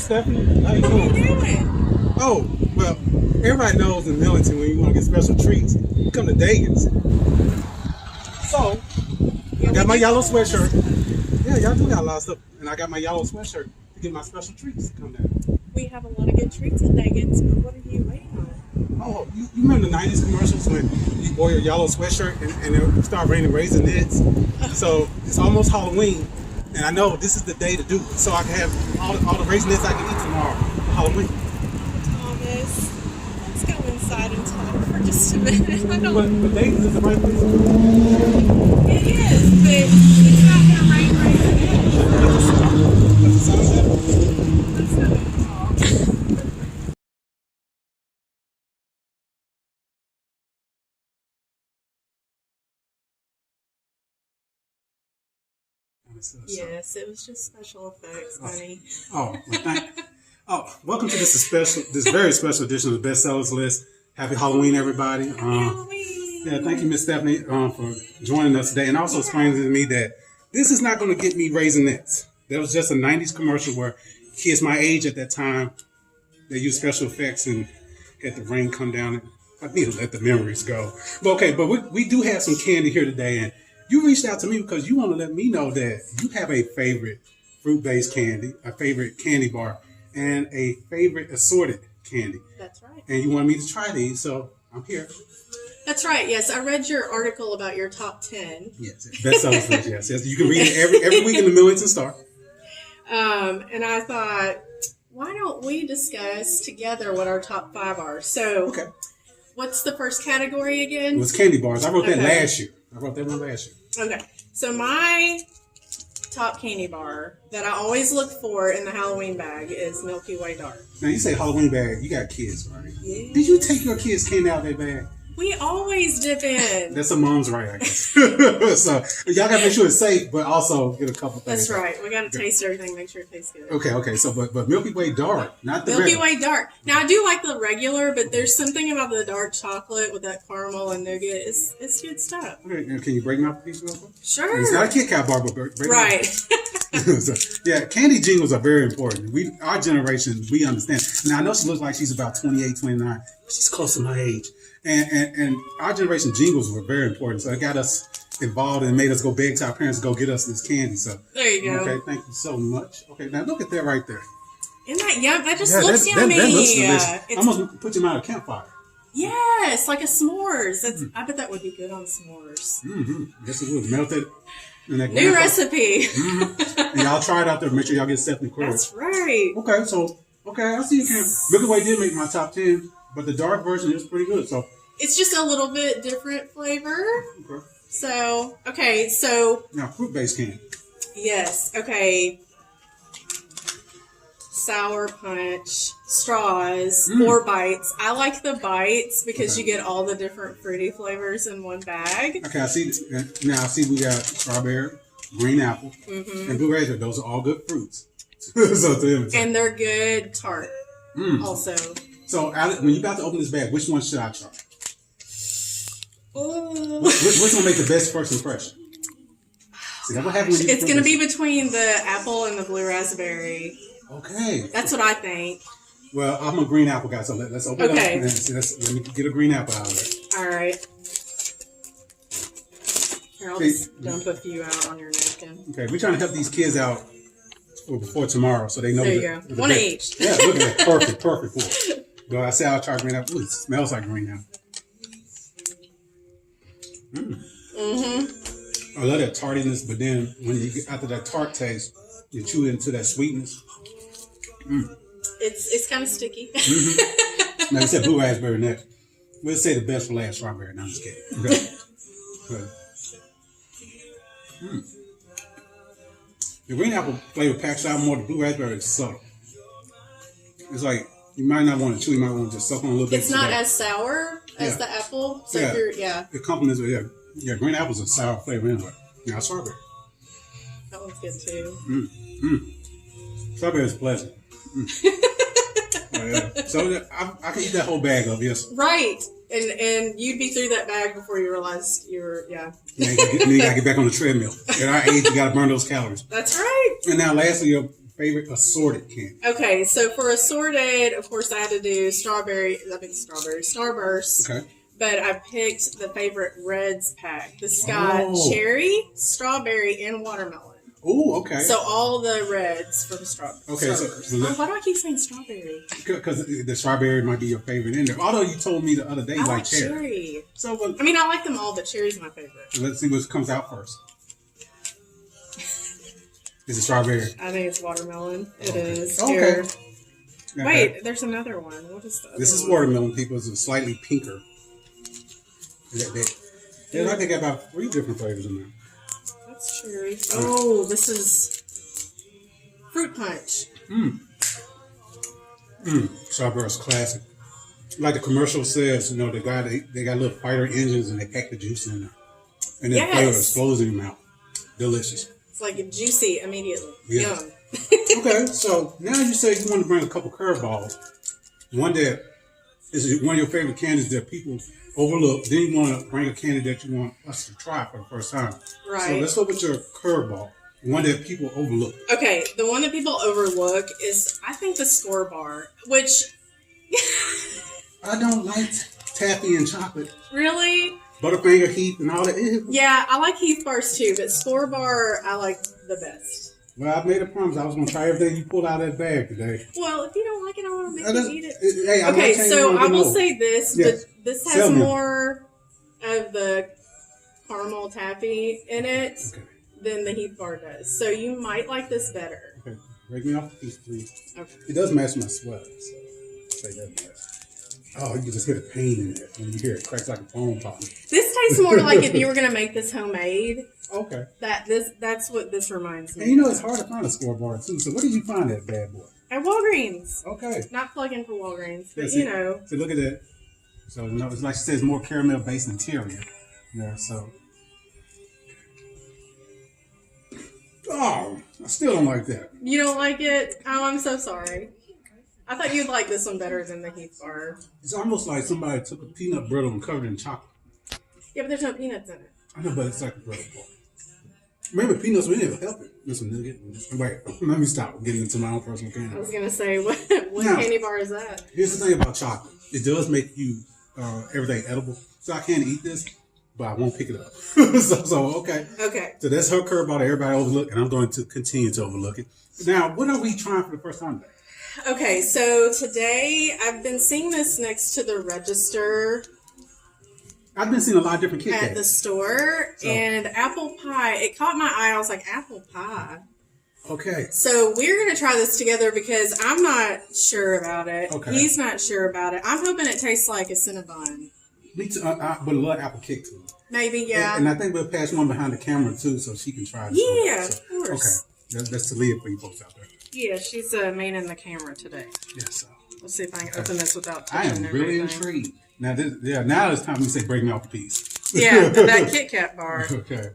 Stephanie. How you What are you doing? doing? Oh, well, everybody knows in Millington when you want to get special treats, you come to Dagen's. So, I got my yellow sweatshirt. Yeah, y'all do got a lot of stuff. And I got my yellow sweatshirt to get my special treats to come down. We have a lot of good treats at Dagen's, but what are you waiting on? Oh, you remember the 90s commercials when you wore your yellow sweatshirt and it would start raining Raisinets? So, it's almost Halloween. And I know this is the day to do it. So I can have all the Raisinets I can eat tomorrow for Halloween. Thomas, let's go inside and talk for just a minute. I don't. But Dagen's is the right place. It is, but it's not gonna rain right now. Let's go and talk. Yes, it was just special effects, honey. Welcome to this very special edition of the bestsellers list. Happy Halloween, everybody. Halloween. Yeah, thank you, Miss Stephanie, for joining us today and also explaining to me that this is not going to get me Raisinets. That was just a 90s commercial where kids my age at that time, they used special effects and had the rain come down. I need to let the memories go. But we do have some candy here today, and you reached out to me because you want to let me know that you have a favorite fruit-based candy, a favorite candy bar, and a favorite assorted candy. That's right. And you wanted me to try these, so I'm here. That's right. Yes, I read your article about your top 10. Yes, bestsellers list. Yes. You can read it every week in the Millington Star. And I thought, why don't we discuss together what our top 5 are? So, Okay. What's the first category again? It was candy bars. I wrote that Okay. last year. Okay. So my top candy bar that I always look for in the Halloween bag is Milky Way Dark. Now, you say Halloween bag. You got kids, right? Yeah. Did you take your kids' candy out of their bag? We always dip in. That's a mom's right, I guess. So, y'all got to make sure it's safe, but also get a couple things. That's right. We got to taste everything, make sure it tastes good. Okay. So, but Milky Way Dark, not the Milky regular. Way Dark. Now, I do like the regular, but there's something about the dark chocolate with that caramel and nougat. It's good stuff. Okay, can you break me off a piece real quick? Sure. It's not a Kit Kat bar, but break me Right. So, yeah, candy jingles are very important. Our generation, we understand. Now, I know she looks like she's about 28, 29. But she's close to my age. And our generation jingles were very important. So it got us involved and made us go beg to our parents to go get us this candy. So There you go. okay, thank you so much. Okay, now look at that right there. Isn't that yum? That just looks yummy. That looks delicious. It's- Almost put you out a campfire. Yes, like a s'mores. I bet that would be good on s'mores. Mm-hmm. Yes, it would. Melt it. In that New grandpa- recipe. Mm-hmm. And y'all try it out there. Make sure y'all get Stephanie Quirrell. That's right. Okay, I see you can. Milky Way did make my top 10, but the dark version is pretty good. So It's just a little bit different flavor. okay. So Now fruit-based candy. yes, okay. Sour punch, straws, 4 bites. I like the bites because you get all the different fruity flavors in one bag. Okay, I see. Now I see we got strawberry, green apple, and blue raspberry. Those are all good fruits. So to them, And they're good tart also. so when you're about to open this bag, which one should I try? Ooh. Which one make the best first impression? See, that what happens when you It's going to be between the apple and the blue raspberry. Okay. That's what I think. Well, I'm a green apple guy, so let's open it up. Okay. And let me get a green apple out of it. All right. Here, I'll just dump a few out on your napkin. Okay, we're trying to help these kids out for before tomorrow, so they know. There you go. One each. Yeah, look at that. Perfect for it. Go, I say I'll try green apple. Ooh, it smells like green apple. I love that tartiness, but then when you get after that tart taste, you chew into that sweetness. It's kind of sticky. Now you said blue raspberry next. We'll say the best for last, strawberry. No, I'm just kidding. Okay. The green apple flavor packs out more. The blue raspberry is subtle. It's like you might not want to chew. You might want to just suck on a little bit. It's not as sour as the apple. So Yeah. if you're, It complements it. Yeah, green apple's a sour flavor anyway. Now strawberry. that one's good too. Strawberry is pleasant. Oh, yeah. So I can eat that whole bag up, yes. Right. And you'd be through that bag before you realized you were, You gotta get back on the treadmill. At our age, you gotta burn those calories. That's right. And now lastly, your favorite assorted candy. Okay, so for assorted, of course, I had to do Starburst. Okay. But I picked the favorite Reds pack. This got cherry, strawberry, and watermelon. Oh, okay. So all the Reds from strawberry. Okay, so why do I keep saying strawberry? Because the strawberry might be your favorite in there. Although you told me the other day you like cherry. So I mean, I like them all, but cherry's my favorite. Let's see what comes out first. Is it strawberry? I think it's watermelon. It is. Okay. Wait, there's another one. What is the other This is one? watermelon, people. It's slightly pinker. I think they got about 3 different flavors in there. That's cherry. Oh, this is fruit punch. Starburst classic. Like the commercial says, you know, they got little fighter engines and they pack the juice in there. And then the flavor explodes in your mouth. Delicious. It's like juicy immediately. Yeah. Yum. Okay, so now you say you want to bring a couple curveballs. One that is one of your favorite candies that people overlook. Then you want to bring a candy that you want us to try for the first time. Right. So let's go with your curveball. One that people overlook. Okay, the one that people overlook is, I think, the Score Bar, which... I don't like taffy and chocolate. Really? Butterfinger, Heath, and all that. Yeah, I like Heath bars too, but Score Bar I like the best. Well, I've made a promise. I was going to try everything you pulled out of that bag today. Well, if you don't like it, I want to make you eat it. Hey, okay, so I will say this, but this has more of the caramel taffy in it than the Heath bar does. So you might like this better. Okay, break me off a piece, please. Okay. It does match my sweater, so say that much. Oh, you can just hear the pain in it when you hear it cracks like a foam pop. This tastes more like if you were going to make this homemade. Okay. That's what this reminds me. And you know it's hard to find a Score Bar too. So where did you find that bad boy? At Walgreens. Okay. Not plugging for Walgreens, but you know. So look at that. So no, it's like she says, more caramel based interior. Yeah. So. Oh, I still don't like that. You don't like it? Oh, I'm so sorry. I thought you'd like this one better than the Heath bar. It's almost like somebody took a peanut brittle and covered it in chocolate. Yeah, but there's no peanuts in it. I know, but it's like a brittle part. Remember, peanuts would never help it. Listen, nugget. Wait, let me stop getting into my own personal candy. I was going to say, what candy bar is that? Here's the thing about chocolate. It does make you everything edible. So I can't eat this, but I won't pick it up. so, okay. Okay. So that's her curveball that everybody overlook, and I'm going to continue to overlook it. Now, what are we trying for the first time today? Okay, so today I've been seeing this next to the register. I've been seeing a lot of different Kit Kats at the store, and apple pie. It caught my eye. I was like, apple pie. Okay. So we're going to try this together because I'm not sure about it. Okay. He's not sure about it. I'm hoping it tastes like a Cinnabon. Me too. I would love apple cake too. Maybe, yeah. And I think we'll pass one behind the camera too so she can try this. Yeah, of course. Okay. That's Taliyah for you folks out there. Yeah, she's manning the camera today. Yes. Let's see if I can open this without I touching am really intrigued. Now, now it's time we say break me off a piece. Yeah, that Kit Kat bar. Okay.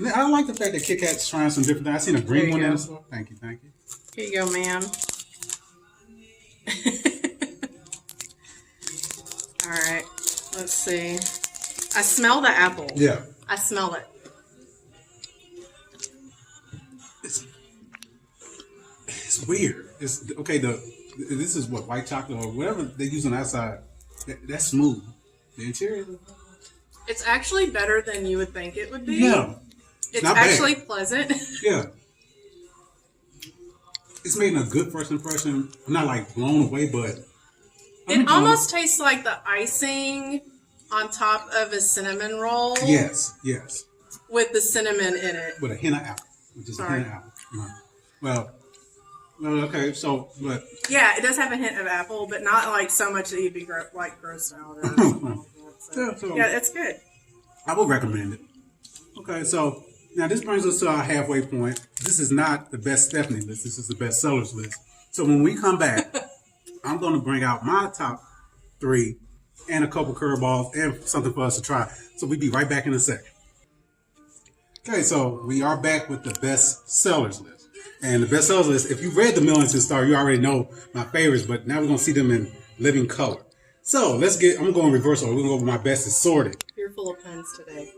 I don't like the fact that Kit Kat's trying some different things. I seen a green one in the store. Thank you. Here you go, ma'am. All right. Let's see. I smell the apple. Yeah. I smell it. It's weird. It's okay. This is what, white chocolate or whatever they use on the outside. That's smooth. The interior. It's actually better than you would think it would be. Yeah. It's not actually bad. pleasant. Yeah. It's making a good first impression. I'm not like blown away, but it almost tastes like the icing on top of a cinnamon roll. Yes. With the cinnamon in it. With a hint of apple. Which is a hint of apple. Well, okay, so, but... Yeah, it does have a hint of apple, but not like so much that you'd be grossed out. Yeah, it's good. I would recommend it. Okay, so now this brings us to our halfway point. This is not the best Stephanie list. This is the best sellers list. So when we come back, I'm going to bring out my top 3 and a couple curveballs and something for us to try. So we'll be right back in a second. Okay, so we are back with the best sellers list. And the best sellers list, if you read the Millington Star, you already know my favorites, but now we're going to see them in living color. So I'm going to go in reverse order. We're going to go with my best assorted. You're full of puns today.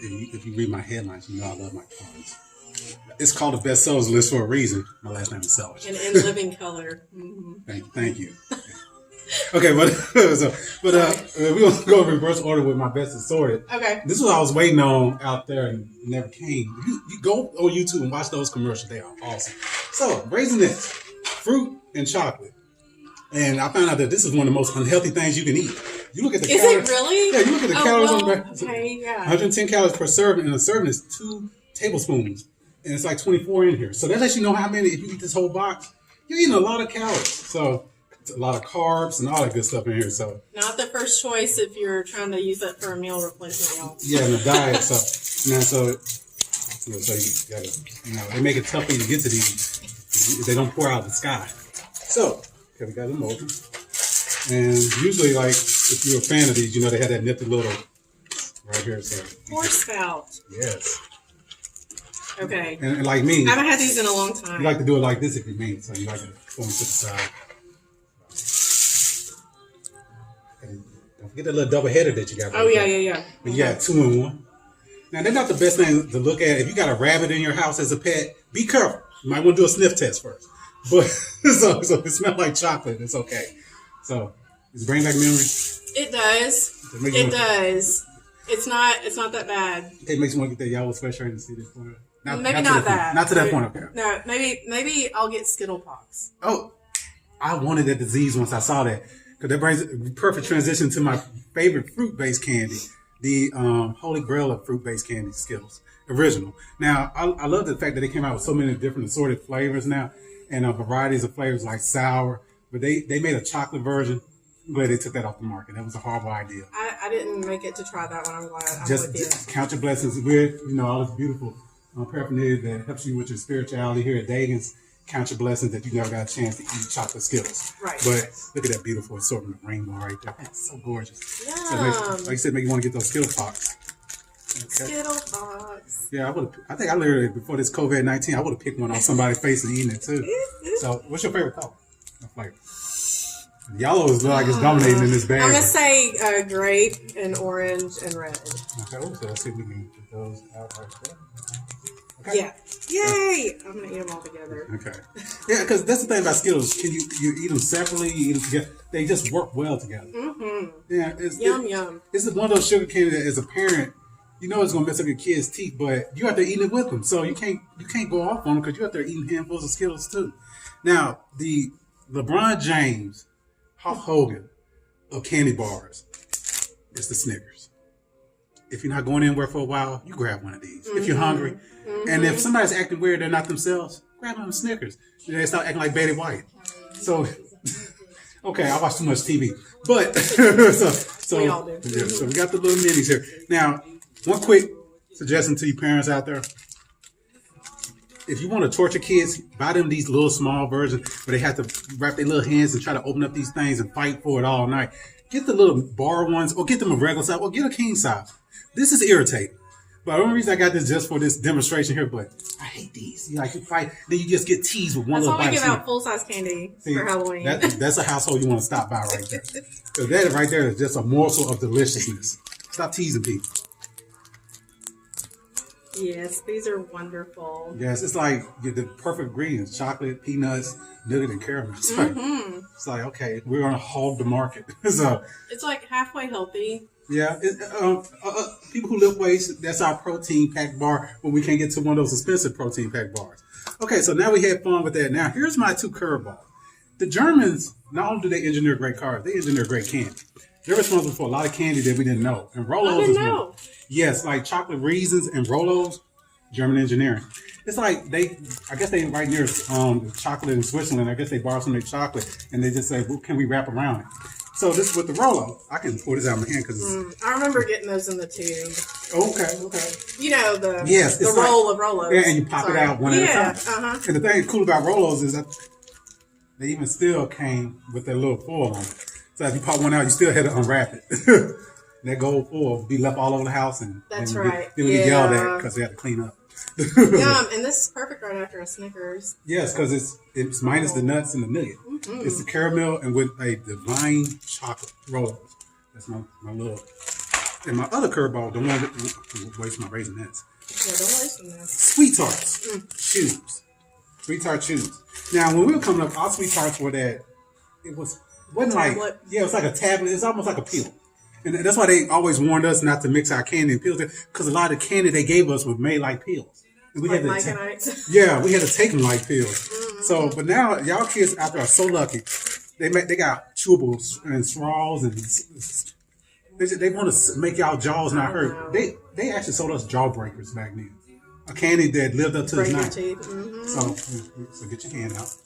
If you read my headlines, you know I love my puns. It's called the best sellers list for a reason. My last name is Sellers. And in living color. Mm-hmm. Thank you. Okay, but we're gonna go in reverse order with my best assorted. Okay. This is what I was waiting on out there and it never came. You go on YouTube and watch those commercials. They are awesome. So, Raisinets, fruit and chocolate. And I found out that this is one of the most unhealthy things you can eat. You look at the calories. Is it really? Yeah, you look at the calories on the back. Okay, yeah. 110 calories per serving, and a serving is 2 tablespoons. And it's like 24 in here. So that lets you know how many, if you eat this whole box, you're eating a lot of calories. So a lot of carbs and all that good stuff in here. So not the first choice if you're trying to use that for a meal replacement. Yeah, in the diet. So you gotta, they make it tough for you to get to these. They don't pour out of the sky. So, okay, we got them open. And usually, like, if you're a fan of these, they have that nifty little right here. So Horse spout. Yes. Okay. And like me, I haven't had these in a long time. You like to do it like this if you mean. So you like to put them to the side. And don't forget that little double header that you got. Oh, yeah. But you got 2 in 1. Now, they're not the best thing to look at. If you got a rabbit in your house as a pet, be careful. You might want to do a sniff test first. But so it smells like chocolate. It's okay. So, does it bring back memories? It does. It does. It's not that bad. It makes you want to get that yellow sweatshirt and see this point. Maybe not that. Not to that point, okay. No, maybe I'll get Skittlepox. Oh, I wanted that disease once I saw that. Because that brings a perfect transition to my favorite fruit-based candy, the Holy Grail of fruit-based candy, Skittles. Original. Now, I love the fact that they came out with so many different assorted flavors now and varieties of flavors like sour. But they made a chocolate version. I'm glad they took that off the market. That was a horrible idea. I didn't make it to try that one. I'm glad. I'm with you. Just count your blessings. We're, all this beautiful paraphernalia that helps you with your spirituality here at Dagen's. Count your blessings that you never got a chance to eat chocolate Skittles. Right. But look at that beautiful assortment of rainbow right there. That's so gorgeous. Yum. So like you said, make you want to get those Skittlepox. Okay. Skittlepox. Yeah, I think I literally, before this COVID-19, I would have picked one on somebody's face and eaten it too. So, what's your favorite color? Flavor? Yellow is like it's dominating in this bag. I'm gonna say grape and orange and red. Okay, so let's see if we can get those out right there. Okay. Yeah. Yay! I'm gonna eat them all together. Okay. Yeah, because that's the thing about Skittles. Can you eat them separately? You eat them together. They just work well together. Mm-hmm. Yeah. Yum. It's one of those sugar candy that, as a parent, it's gonna mess up your kids' teeth, but you're out there eating it with them, so you can't go off on them because you're out there eating handfuls of Skittles too. Now, the LeBron James, Hulk Hogan of candy bars is the Snickers. If you're not going anywhere for a while, you grab one of these. Mm-hmm. If you're hungry. Mm-hmm. And if somebody's acting weird, they're not themselves, grab them Snickers. They start acting like Betty White. So, okay, I watch too much TV. But, we all do. Yeah, so we got the little minis here. Now, one quick suggestion to you parents out there. If you want to torture kids, buy them these little small versions where they have to wrap their little hands and try to open up these things and fight for it all night. Get the little bar ones or get them a regular size or get a king size. This is irritating. But the only reason I got this just for this demonstration here, but I hate these. You fight, then you just get teased with one little bite. That's why we give out full-size candy for Halloween. That's a household you want to stop by right there. So that right there is just a morsel of deliciousness. Stop teasing people. Yes, these are wonderful. Yes, it's like the perfect ingredients: chocolate, peanuts, nougat, and caramel. It's like okay, we're gonna hog the market. So it's like halfway healthy. Yeah, people who lift weights, that's our protein pack bar, but we can't get to one of those expensive protein pack bars. Okay, so now we had fun with that. Now, here's my 2 curveballs. The Germans, not only do they engineer great cars, they engineer great candy. They're responsible for a lot of candy that we didn't know. And Rolos is one. Yes, like chocolate raisins and Rolos, German engineering. It's like I guess they right near chocolate in Switzerland, I guess they borrow some of their chocolate and they just say, well, can we wrap around it? So this with the Rolo, I can pour this out of my hand because I remember getting those in the tube. Okay. The roll of Rolos. Yeah, and you pop it out one at a time. And the thing cool about Rolos is that they even still came with that little foil on it. So if you pop one out, you still had to unwrap it. That gold foil would be left all over the house, and right. Then we get yelled at because they had to clean up. Yum, and this is perfect right after a Snickers. Yes, because it's minus the nuts and the nugget. Mm-hmm. It's the caramel and with a divine chocolate roll. That's my little. And my other curveball, the one that wastes my Raisinets. Yeah, don't waste them now. Sweet Tarts. Chews. Sweet Tart Chews. Now, when we were coming up, our Sweet Tarts were that, wasn't like, yeah, it was like a tablet. It's almost like a peel. And that's why they always warned us not to mix our candy and peels, because a lot of the candy they gave us was made like peels. And we like had Mike and Ike's. Yeah, we had to take them like peels. So, but now y'all kids out there are so lucky. They got chewables and straws, and they want to make y'all jaws not hurt. They actually sold us jawbreakers back then. A candy that lived up to its name. So get your hand out.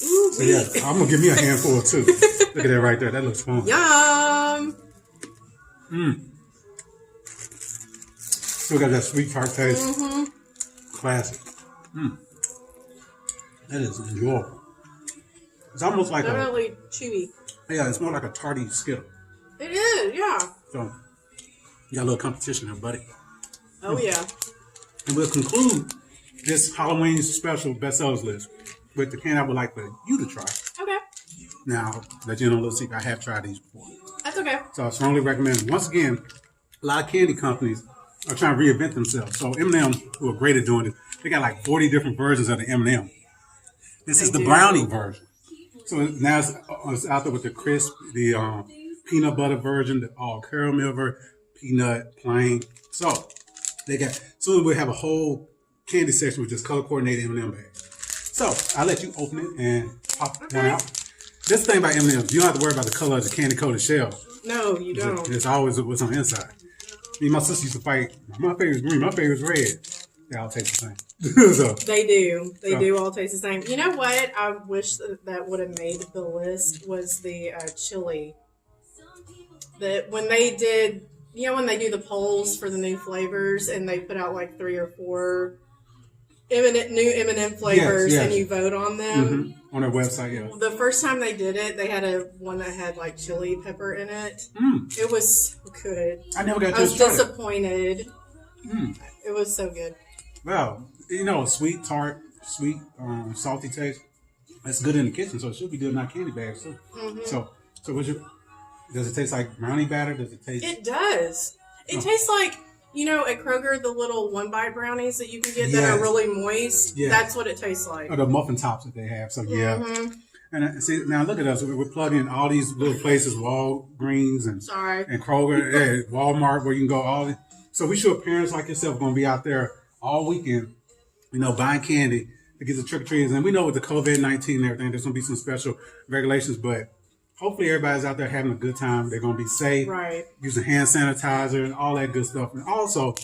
Ooh, so yeah, I'm gonna give me a handful too. Look at that right there. That looks fun. Yum. Still got that sweet tart taste. Classic. That is enjoyable. It's almost like definitely chewy. Yeah, it's more like a tarty Skittle. It is, yeah. So you got a little competition there, buddy. Oh yeah. And we'll conclude this Halloween special bestsellers list with the candy I would like for you to try. Okay. Now, let you know a little secret, I have tried these before. That's okay. So I strongly recommend them. Once again, a lot of candy companies are trying to reinvent themselves. So M&M, who are great at doing it, they got like 40 different versions of the M&M. This is the brownie version. So now it's out there with the crisp, the peanut butter version, the all caramel version, peanut, plain. So they got, soon we'll have a whole candy section with just color coordinated M&M bags. So I'll let you open it and pop one out. This thing about M&M's, you don't have to worry about the color of the candy coated shell. No, you don't. It's always what's on the inside. Me and my sister used to fight. My favorite's green. My favorite's red. They all taste the same. So, they do. They do all taste the same. You know what? I wish that would have made the list was the chili. That when they did, you know, when they do the polls for the new flavors and they put out like 3 or 4 new M&M flavors and you vote on them. On their website, yeah. The first time they did it, they had one that had like chili pepper in it. It was so good. I never got to I was disappointed. It was so good. Well, you know, sweet, tart, sweet, salty taste. That's good in the kitchen, so it should be good in our candy bags too. So does it taste like brownie batter? Does it taste? It does. It tastes like, you know, at Kroger, the little 1-bite brownies that you can get that are really moist. Yeah. That's what it tastes like. Or the muffin tops that they have. So yeah. And see, now look at us. We're plugging all these little places, Walgreens and Kroger, Walmart, where you can go all. So we sure parents like yourself are going to be out there all weekend, you know, buying candy to get the trick-or-treaters. And we know with the COVID-19 and everything, there's going to be some special regulations, but hopefully everybody's out there having a good time. They're going to be safe, using hand sanitizer and all that good stuff. And also,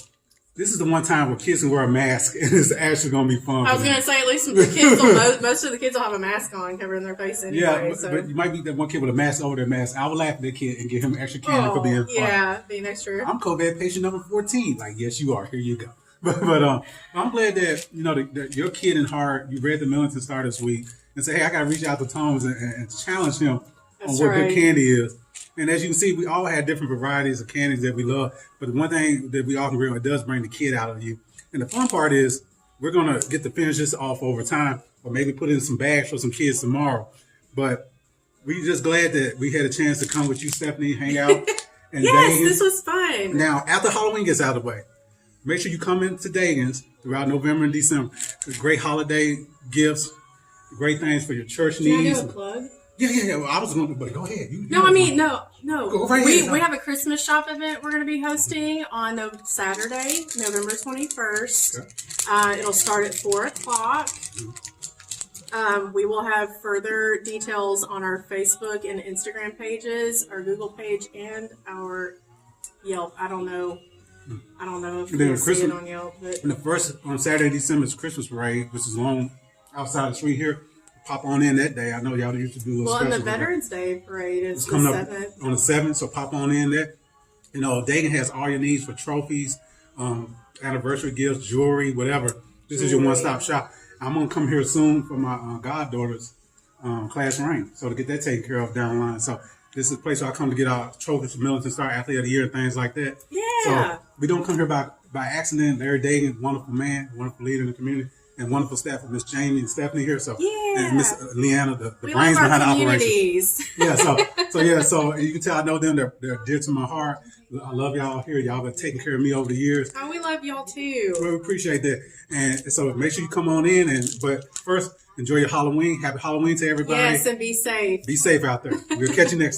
this is the one time where kids can wear a mask, and it's actually going to be fun. I was going to say, at least the kids most of the kids will have a mask on, covering their face anyway. Yeah, but you might be that one kid with a mask over their mask. I would laugh at that kid and give him extra candy for being fun. Yeah, being extra. I'm COVID patient number 14. Like, yes, you are. Here you go. But I'm glad that, you know, that your kid in heart, you read the Millington Star this week and say, hey, I got to reach out to Thomas and challenge him on what good candy is. And as you can see, we all have different varieties of candies that we love. But the one thing that we all can agree on, it does bring the kid out of you. And the fun part is we're going to get to finish this off over time or maybe put in some bags for some kids tomorrow. But we're just glad that we had a chance to come with you, Stephanie, hang out. And yes, this was fun. Now, after Halloween gets out of the way, make sure you come into Dagen's throughout November and December. Great holiday gifts, great things for your church needs. Can I do a plug? Yeah. Well, I was going to, but go ahead. No. Go right ahead. We have a Christmas shop event we're going to be hosting on Saturday, November 21st. Okay. It'll start at 4 o'clock. We will have further details on our Facebook and Instagram pages, our Google page, and our Yelp. I don't know if you'll see it on Yelp. But and the first, on Saturday, December, is Christmas parade, which is long outside the street here. Pop on in that day. I know y'all used to do a little special. And the Veterans Day parade is coming the 7th. Up on the 7th, so pop on in there. You know, Dagen has all your needs for trophies, anniversary gifts, jewelry, whatever. This is your one-stop shop. I'm going to come here soon for my goddaughter's class ring, so to get that taken care of down the line. So this is a place where I come to get our trophies for Millington Star Athlete of the Year and things like that. Yeah. So we don't come here by accident. Larry Dagen, wonderful man, wonderful leader in the community. and wonderful staff of Miss Jamie and Stephanie here. So Yeah. and Miss Leanna, the We brains love our behind the operation. communities. Yeah, so you can tell I know them. They're dear to my heart. I love y'all here. Y'all been taking care of me over the years. Oh, we love y'all too. We appreciate that. And so make sure you come on in. But first, enjoy your Halloween. Happy Halloween to everybody. Yes, and be safe. Be safe out there. We'll catch you next time.